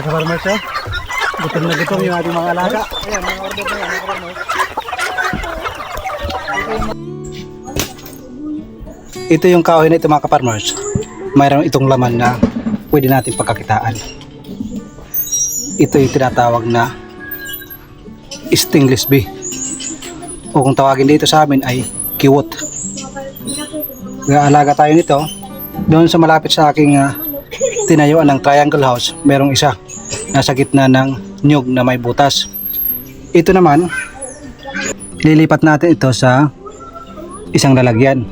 Farmers, oh. Gutom na gutom yung ating mga alaga. Ayan, mga order na yan, mga farmers. Ito yung kahoy na ito mga ka-farmers. Mayroon itong laman na pwede natin pagkakitaan. Ito yung tinatawag na stainless bee. O kung tawagin dito sa amin ay kiwot. Alaga tayo nito. Doon sa malapit sa aking tinayuan ng triangle house, merong isa nasa gitna ng nyug na may butas. Ito naman, lilipat natin ito sa isang lalagyan.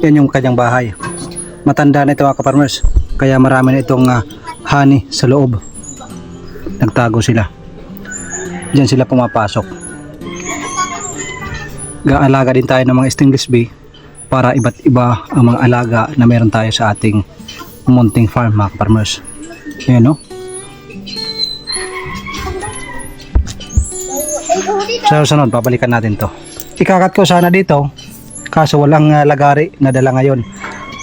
Yan yung kanyang bahay. Matanda na ito mga ka-farmers, kaya marami na itong honey sa loob. Nagtago sila. Diyan sila pumapasok. Gaalaga din tayo ng mga stainless bee para iba't iba ang mga alaga na meron tayo sa ating munting farm mga ka-farmers. Ayan o. Sa sunod, babalikan natin to. Ikakat ko sana dito, kaso walang lagari na dala ngayon.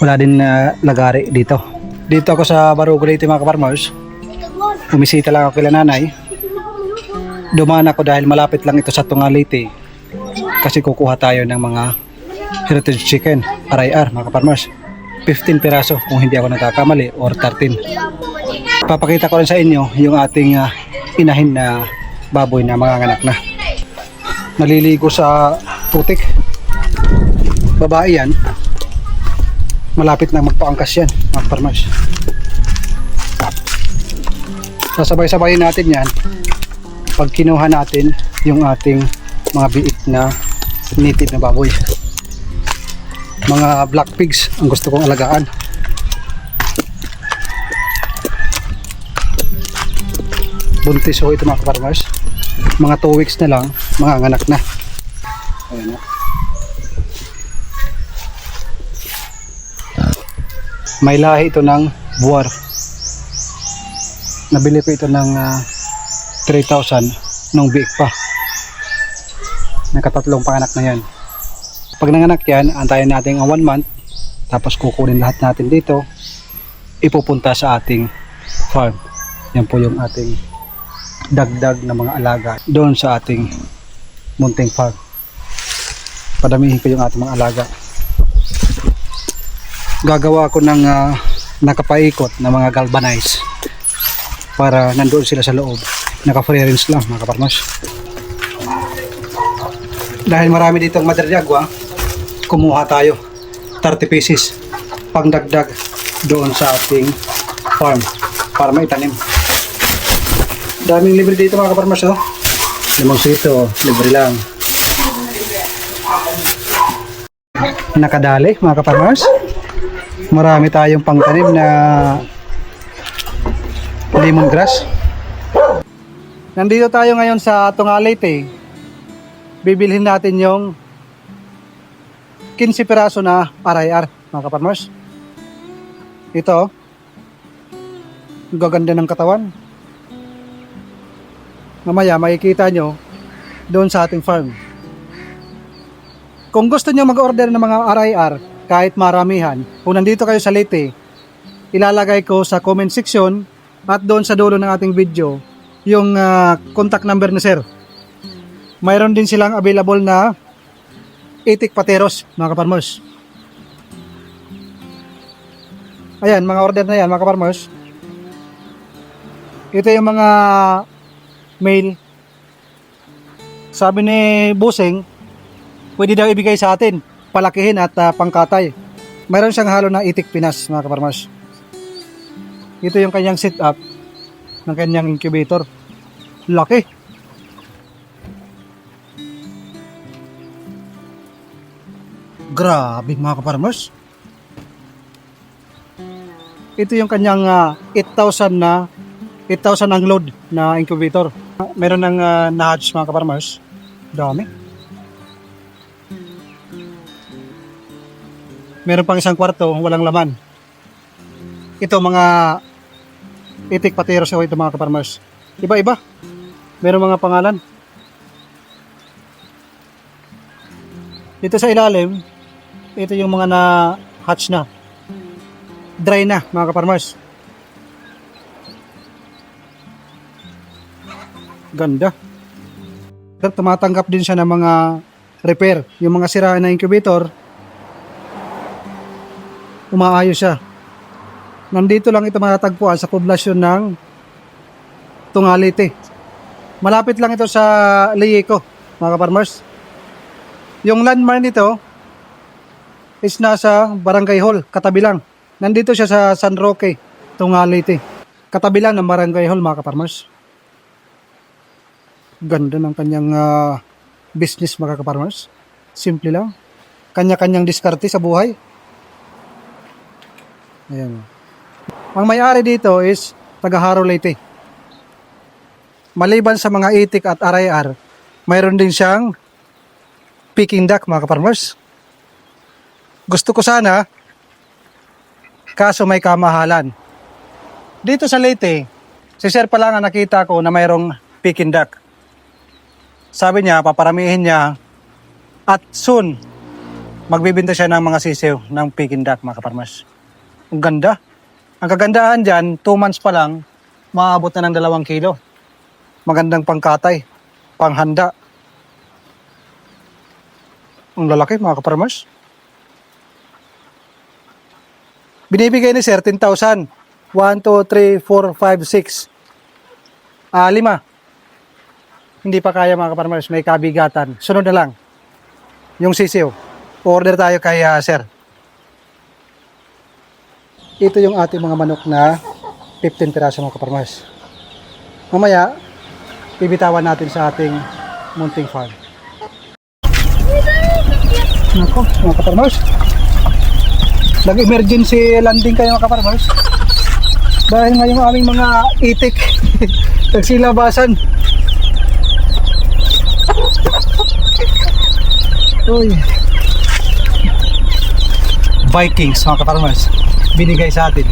Wala din lagari dito. Dito ako sa Barugo Leyte mga ka-farmers. Bumisita lang ako kila nanay. Dumaan ako dahil malapit lang ito sa Tunga Leyte. Kasi kukuha tayo ng mga heritage chicken, RIR mga ka-farmers. 15 piraso kung hindi ako nagkakamali or 13. Papakita ko rin sa inyo yung ating inahin na baboy na manganganak na. Naliligo sa putik. Babae yan. Malapit na magpaangkas yan mga farmers. Sasabay-sabayin natin yan pag kinuha natin yung ating mga biik na native na baboy. Mga black pigs ang gusto kong alagaan. Buntis ho ito mga farmers. Mga 2 weeks na lang manganganak na. Ayan o. May lahi ito ng buwar. Nabili ko ito ng 3,000 nung biik pa. Nakatatlong panganak na yan. Pag nanganak yan, antayin natin ang 1 month. Tapos kukunin lahat natin dito. Ipupunta sa ating farm. Yan po yung ating dagdag na mga alaga doon sa ating munting farm. Padamihin ko yung ating mga alaga. Gagawa ko ng nakapaikot na mga galvanize para nandoon sila sa loob. Naka-free range lang mga kaparmas. Dahil marami ditong madriagwa, kumuha tayo 30 pieces pangdagdag doon sa ating farm para maitanim. Daming libre dito mga kaparmas, oh. Limang sito, libre lang. Nakadali mga kaparmas. Marami tayong pangtanim na lemongrass. Nandito tayo ngayon sa Tunga Leyte. Bibilhin natin yung 15 piraso na RIR mga kaparmers. Ito, gaganda ng katawan. Mamaya makikita nyo doon sa ating farm. Kung gusto nyo mag-order ng mga RIR kahit maramihan, kung nandito kayo sa Leyte, ilalagay ko sa comment section at doon sa dulo ng ating video yung contact number ni sir. Mayroon din silang available na itik pateros mga kaparmers. Ayan, mga order na yan mga kaparmers. Ito yung mga mail. Sabi ni Busing, pwede daw ibigay sa atin, palakihin at pangkatay. Mayroon siyang halo na itik Pinas mga kaparmers. Ito yung kanyang setup ng kanyang incubator. Laki. Grabe mga kaparmers. Ito yung kanyang 8,000 ang load na incubator. Meron ng na-hatch mga kaparmers. Dami. Meron pang isang kwarto, walang laman. Ito mga itik pateros ito mga kaparmers. Iba-iba. Meron mga pangalan. Dito sa ilalim, ito yung mga na-hatch na. Dry na mga kaparmers. Ganda. Pero tumatanggap din siya ng mga repair. Yung mga sira na incubator, umaayos siya. Nandito lang ito matatagpuan sa poblasyon ng Tungalite. Malapit lang ito sa Leyeco, mga ka-farmers. Yung landmark nito is nasa Barangay Hall, katabi lang. Nandito siya sa San Roque, Tungalite. Katabi lang ng Barangay Hall, mga ka-farmers. Ganda ng kanyang business, mga ka-farmers. Simple lang. Kanya-kanyang diskarte sa buhay. Ayan. Ang may-ari dito is taga Haro Leyte. Maliban sa mga itik at RIR, mayroon din siyang Peking duck, mga ka-farmers. Gusto ko sana, kaso may kamahalan. Dito sa Leyte, si Sir pa lang ang nakita ko na mayroong Peking duck. Sabi niya, paparamihin niya at soon, magbibinta siya ng mga sisiw ng Peking duck, mga ka-farmers. Ang ganda. Ang kagandahan dyan, 2 months pa lang, maabot na ng 2 kilo. Magandang pangkatay, panghanda. Ang lalaki, mga ka-farmers. Binibigay ni Sir 10,000. 1, 2, 3, 4, 5, 6. 5. Hindi pa kaya, mga ka-farmers. May kabigatan. Sunod na lang. Yung sisiw. Order tayo kay Sir. Ito yung ating mga manok na 15 piraso, mga ka-farmers. Mamaya, bibitawan natin sa ating munting farm. Nako, mga ka-farmers. Nag-emergency landing kayo, mga ka-farmers. Dahil nga yung aming mga itik nagsilabasan. Uy. Vikings, mga ka-farmers. Binigay sa atin.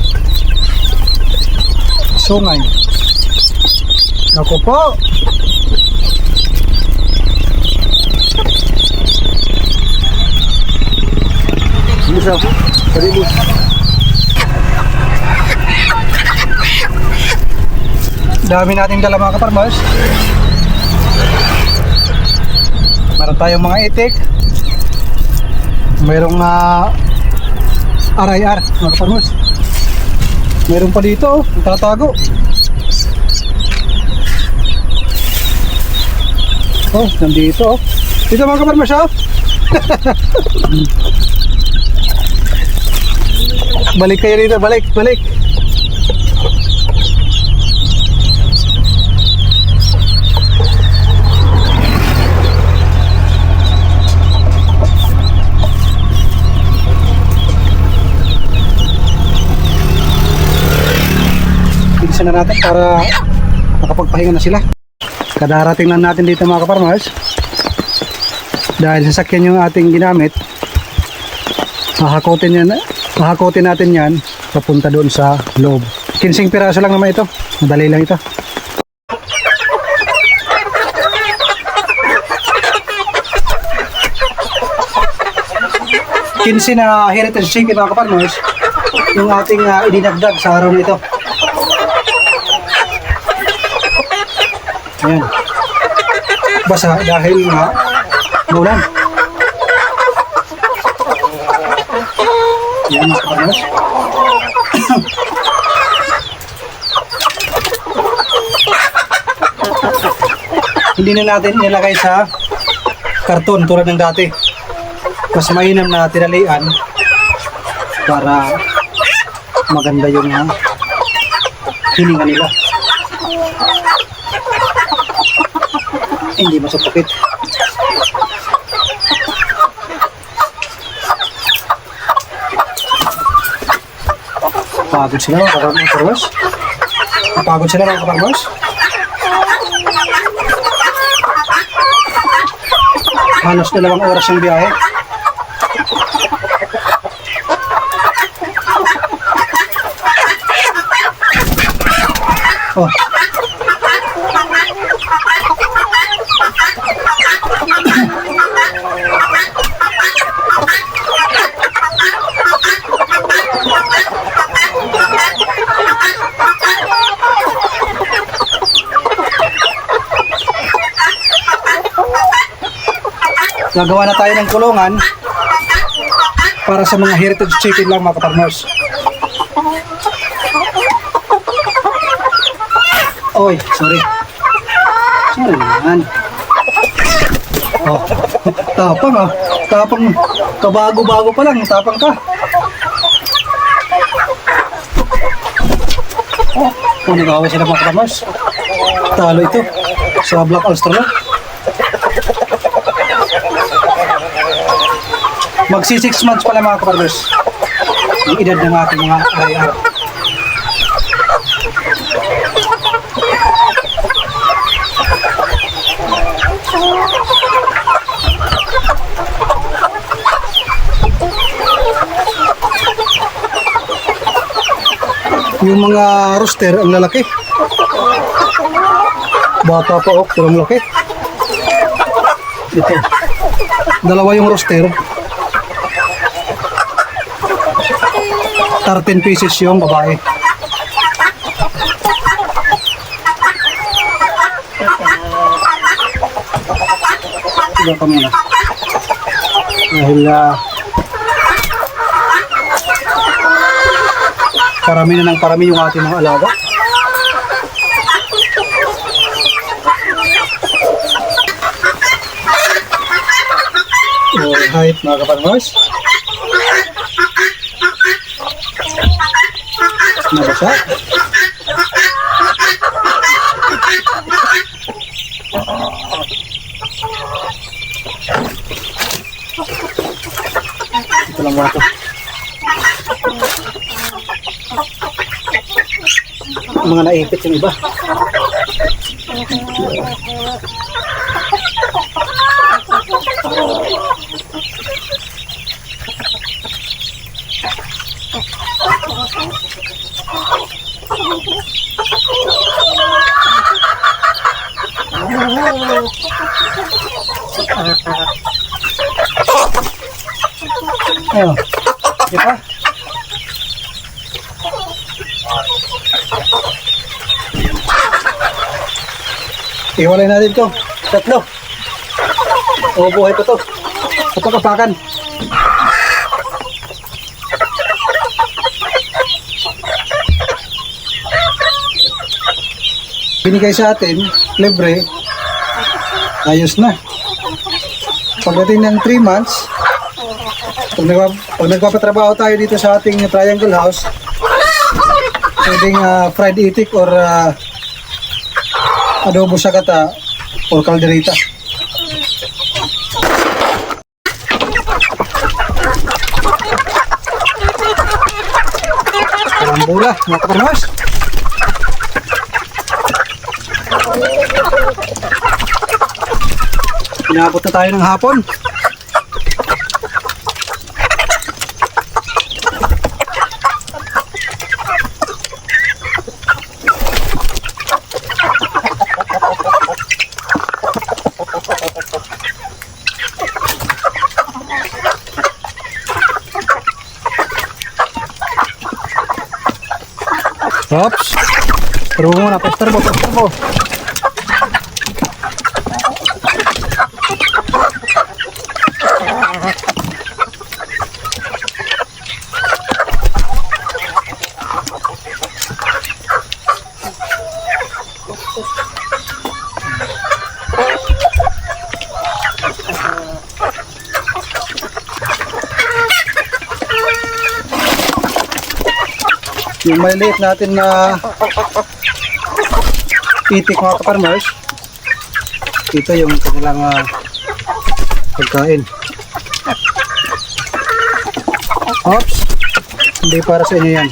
Sungay. Naku po. Bisa. Seribu. Dami nating dala, mga ka-farmers. Meron tayong mga itik. Mayroong RIR, mga ka-farmers. Meron pa dito, tatago. Oh, nandito. Dito, mga ka-farmers, oh. Balik kayo dito, balik. Bilisan na natin para makapagpahinga na sila. Kadarating lang natin dito, mga ka-farmers. Dahil sasakyan yung ating ginamit, hahakotin natin yan papunta doon sa loob. 15 piraso lang naman ito. Madali lang ito. Kinsi na heritage chicken, mga ka-farmers, yung ating idinagdag sa araw na ito. Ayan. Basa dahil maulan. Ayan, mga ka-farmers. Hindi na natin inilagay sa karton tulad ng dati. Mas mainam na tinalian para maganda yung hininga nila. Hindi masupakit. Pagod sila, mga ka-farmers. Pagod sila, mga ka-farmers. Halos 2 oras yung biyahe. Oh. Gagawa na tayo ng kulungan para sa mga heritage chicken lang mga kaparmers. Oy, sorry. Sorry naman. Oh, tapang ah. Tapang, kabago-bago pa lang, tapang ka. Oh, nag-away sila mga kaparmers. Talo ito sa Black Australia. Magsi 6 months pala mga kaparmers. Ang edad ng ating mga aray-aray. Yung mga rooster, ang lalaki. Bata pa, pero ang laki. Ito. Dalawa yung rooster. 13 pieces yung babae. Ito ka muna. Dahil parami na ng parami yung ating mga alaga. Alright mga kaparmers. Nabasa. Ito lang muna ito. Mga naipit yung iba. Ayun. Di ba? Iwalay natin ito. Tatlo. O buhay pa ito. Ito kapakan. Binigay sa atin, libre. Ayos na. Pagdating ng 3 months, pag nagpapatrabaho tayo dito sa ating triangle house, pwedeng fried itik or adobo sa gata or calderita. Karambula, mga kaparmers. Pinabot na tayo ng hapon. Oops. Pero muna, pastor mo. Yung maliliit natin na itik mga kaparmers, ito yung kanilang pagkain. Oops, hindi para sa inyo yan.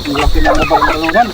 Ang laki na nabalungan.